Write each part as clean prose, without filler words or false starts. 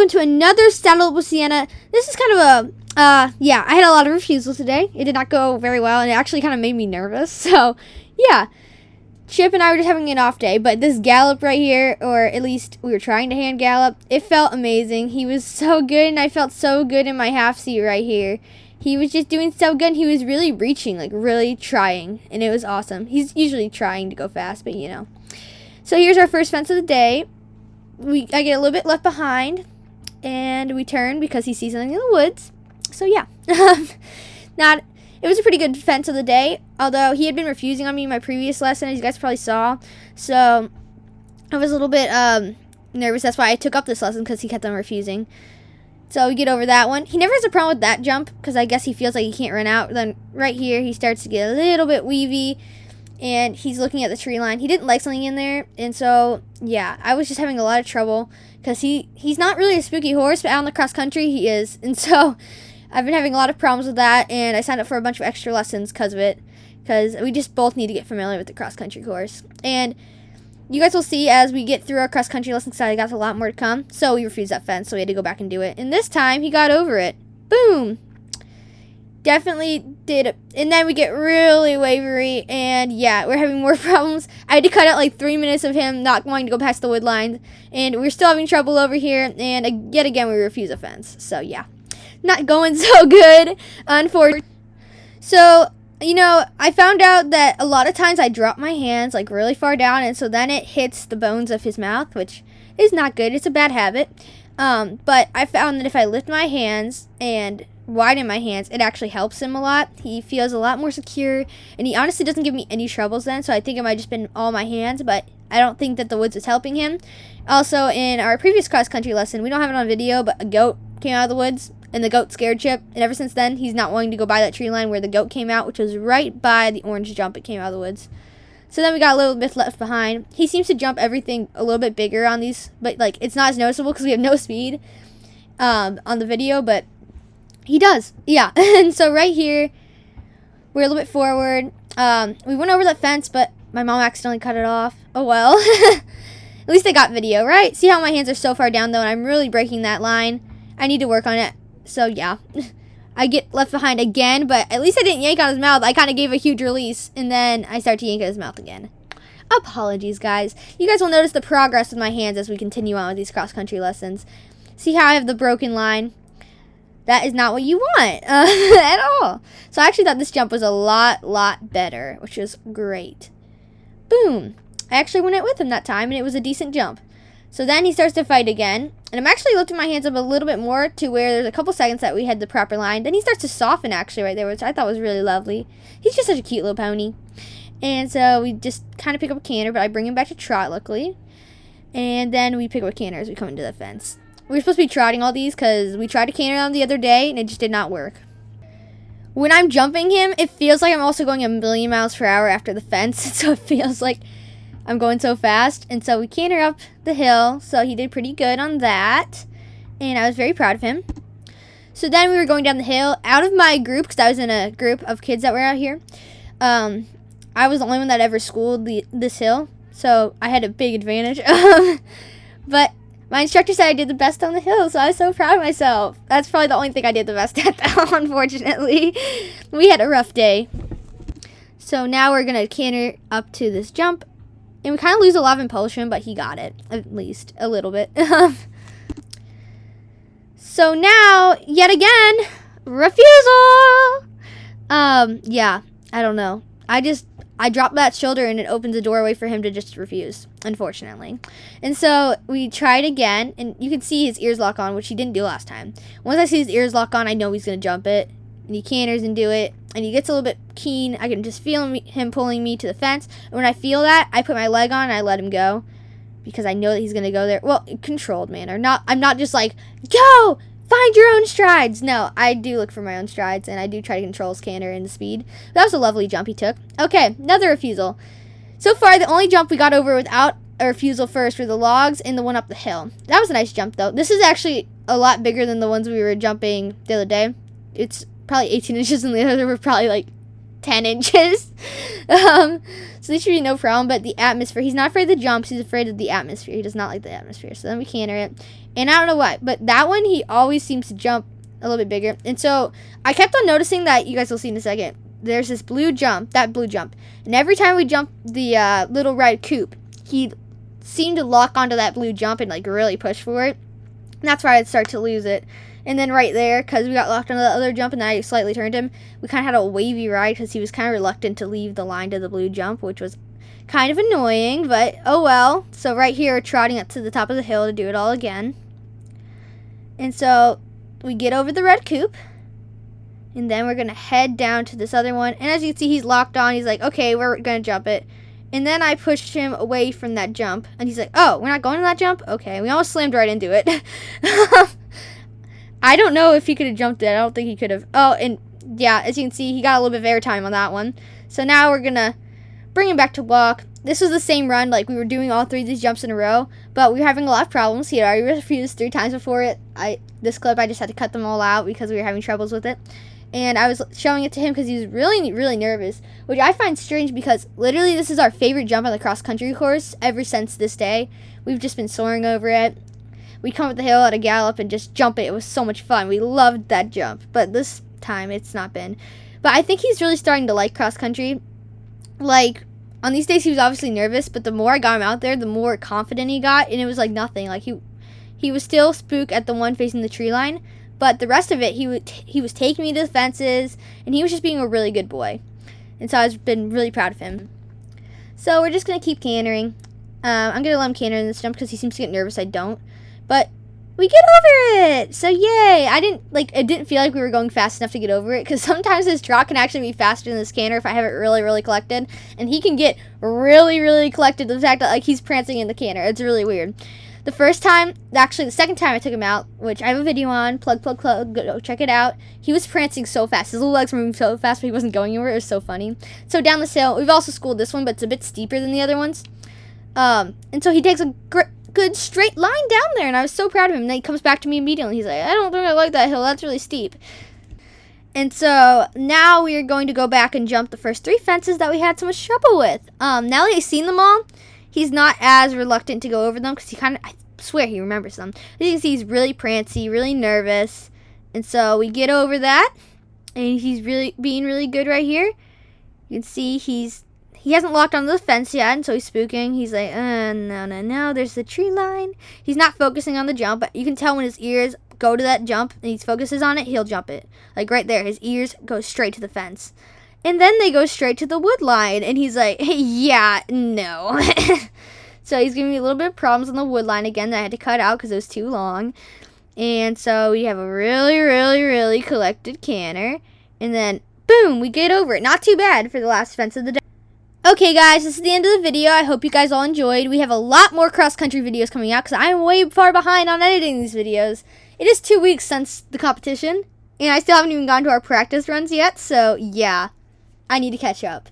welcome to another Saddle with Sienna. This is kind of a, yeah, I had a lot of refusals today. It did not go very well, and it actually kind of made me nervous. So, yeah, Chip and I were just having an off day, but this gallop right here, or at least we were trying to hand gallop, it felt amazing. He was so good, and I felt so good in my half seat right here. He was just doing so good, and he was really reaching, like really trying, and it was awesome. He's usually trying to go fast, but you know. So here's our first fence of the day. I get a little bit left behind, and we turn because he sees something in the woods. So yeah, it was a pretty good fence of the day, although he had been refusing on me in my previous lesson, as you guys probably saw. So I was a little bit nervous. That's why I took up this lesson, because he kept on refusing. So we get over that one. He never has a problem with that jump, because I guess he feels like he can't run out. Then right here, he starts to get a little bit weavy, and he's looking at the tree line. He didn't like something in there, and so, yeah, I was just having a lot of trouble, because he's not really a spooky horse, but out in the cross country, he is. And so I've been having a lot of problems with that, and I signed up for a bunch of extra lessons because of it, because we just both need to get familiar with the cross country course. And you guys will see as we get through our cross country lessons, because I got a lot more to come. So we refused that fence, so we had to go back and do it. And this time, he got over it. Boom! Definitely did it. And then we get really wavery, and yeah, we're having more problems. I had to cut out like 3 minutes of him not wanting to go past the wood line, and we're still having trouble over here, and yet again we refuse a fence. So yeah, not going so good, unfortunately. So, you know, I found out that a lot of times I drop my hands like really far down, and so then it hits the bones of his mouth, which is not good. It's a bad habit. But I found that if I lift my hands and widen my hands, it actually helps him a lot. He feels a lot more secure, and he honestly doesn't give me any troubles then, so I think it might have just been all my hands, but I don't think that the woods is helping him. Also, in our previous cross-country lesson, we don't have it on video, but a goat came out of the woods, and the goat scared Chip, and ever since then, he's not wanting to go by that tree line where the goat came out, which was right by the orange jump it came out of the woods. So then we got a little bit left behind. He seems to jump everything a little bit bigger on these, but like it's not as noticeable because we have no speed on the video, but he does. Yeah. And so right here, we're a little bit forward. We went over that fence, but my mom accidentally cut it off. Oh well. At least I got video, right? See how my hands are so far down though, and I'm really breaking that line. I need to work on it. So yeah. I get left behind again, but at least I didn't yank on his mouth. I kind of gave a huge release, and then I start to yank at his mouth again. Apologies, guys. You guys will notice the progress with my hands as we continue on with these cross-country lessons. See how I have the broken line? That is not what you want at all. So I actually thought this jump was a lot better, which was great. Boom. I actually went it with him that time, and it was a decent jump. So then he starts to fight again, and I'm actually lifting my hands up a little bit more to where there's a couple seconds that we had the proper line. Then he starts to soften actually right there, which I thought was really lovely. He's just such a cute little pony. And so we just kind of pick up a canter, but I bring him back to trot luckily. And then we pick up a canter as we come into the fence. We're supposed to be trotting all these because we tried to canter them the other day, and it just did not work. When I'm jumping him, it feels like I'm also going a million miles per hour after the fence, so it feels like I'm going so fast. And so we canter up the hill, so he did pretty good on that, and I was very proud of him. So then we were going down the hill out of my group, because I was in a group of kids that were out here. I was the only one that ever schooled this hill, so I had a big advantage. But my instructor said I did the best on the hill, so I was so proud of myself. That's probably the only thing I did the best at, though, unfortunately. We had a rough day. So now we're going to canter up to this jump. And we kind of lose a lot of impulsion, but he got it, at least a little bit. So now, yet again, refusal! Yeah, I don't know. I dropped that shoulder, and it opens a doorway for him to just refuse, unfortunately. And so we tried again, and you can see his ears lock on, which he didn't do last time. Once I see his ears lock on, I know he's going to jump it. And he canters and do it, and he gets a little bit keen. I can just feel him pulling me to the fence. And when I feel that, I put my leg on and I let him go, because I know that he's going to go there. Well, controlled manner. I'm not just like, go! Find your own strides. No, I do look for my own strides, and I do try to control his canter and the speed. That was a lovely jump he took. Okay, another refusal. So far, the only jump we got over without a refusal first were the logs and the one up the hill. That was a nice jump, though. This is actually a lot bigger than the ones we were jumping the other day. It's probably 18 inches, and the other were probably like 10 inches. So this should be no problem, but the atmosphere, he's not afraid of the jumps, he's afraid of the atmosphere. He does not like the atmosphere. So then we canter it. And I don't know why, but that one, he always seems to jump a little bit bigger. And so I kept on noticing that, you guys will see in a second, there's this blue jump. And every time we jump the little red coop, he seemed to lock onto that blue jump and like really push for it. And that's why I'd start to lose it. And then right there, because we got locked onto the other jump and I slightly turned him, we kind of had a wavy ride because he was kind of reluctant to leave the line to the blue jump, which was kind of annoying, but oh well. So right here, we're trotting up to the top of the hill to do it all again. And so we get over the red coop. And then we're going to head down to this other one. And as you can see, he's locked on. He's like, okay, we're going to jump it. And then I pushed him away from that jump. And he's like, oh, we're not going to that jump? Okay, we almost slammed right into it. I don't know if he could have jumped it. I don't think he could have. Oh, and yeah, as you can see, he got a little bit of airtime on that one. So now we're going to bring him back to walk. This was the same run. Like, we were doing all 3 of these jumps in a row. But we were having a lot of problems. He had already refused 3 times before it. This clip, I just had to cut them all out because we were having troubles with it. And I was showing it to him because he was really, really nervous, which I find strange because literally this is our favorite jump on the cross-country course ever since this day. We've just been soaring over it. We'd come up the hill at a gallop and just jump it. It was so much fun. We loved that jump. But this time, it's not been. But I think he's really starting to like cross-country. Like, on these days, he was obviously nervous, but the more I got him out there, the more confident he got, and it was like nothing. Like, he was still spooked at the one facing the tree line. But the rest of it, he was taking me to the fences, and he was just being a really good boy. And so I've been really proud of him. So we're just going to keep cantering. I'm going to let him canter in this jump because he seems to get nervous. I don't. But we get over it! So yay! It didn't feel like we were going fast enough to get over it because sometimes this trot can actually be faster than this canter if I have it really, really collected. And he can get really, really collected to the fact that like he's prancing in the canter. It's really weird. The second time I took him out, which I have a video on, plug, go check it out. He was prancing so fast. His little legs were moving so fast, but he wasn't going anywhere. It was so funny. So down this hill, we've also schooled this one, but it's a bit steeper than the other ones. And so he takes a good straight line down there, and I was so proud of him. And then he comes back to me immediately. He's like, I don't think I like that hill. That's really steep. And so now we are going to go back and jump the first 3 fences that we had so much trouble with. Now that he's seen them all, he's not as reluctant to go over them because I swear he remembers them. As you can see, he's really prancy, really nervous. And so we get over that, and he's really being really good right here. You can see he hasn't locked onto the fence yet, and so he's spooking. He's like, no, there's the tree line. He's not focusing on the jump, but you can tell when his ears go to that jump and he focuses on it, he'll jump it. Like right there, his ears go straight to the fence. And then they go straight to the wood line, and he's like, hey, yeah, no. So he's giving me a little bit of problems on the wood line again that I had to cut out because it was too long. And so we have a really, really, really collected canter. And then, boom, we get over it. Not too bad for the last fence of the day. Okay, guys, this is the end of the video. I hope you guys all enjoyed. We have a lot more cross-country videos coming out because I'm way far behind on editing these videos. It is 2 weeks since the competition, and I still haven't even gone to our practice runs yet, so yeah. I need to catch up.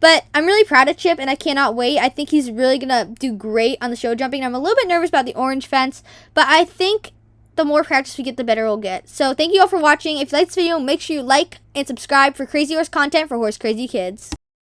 But I'm really proud of Chip, and I cannot wait. I think he's really going to do great on the show jumping. I'm a little bit nervous about the orange fence, but I think the more practice we get, the better we'll get. So thank you all for watching. If you liked this video, make sure you like and subscribe for Crazy Horse content for Horse Crazy Kids.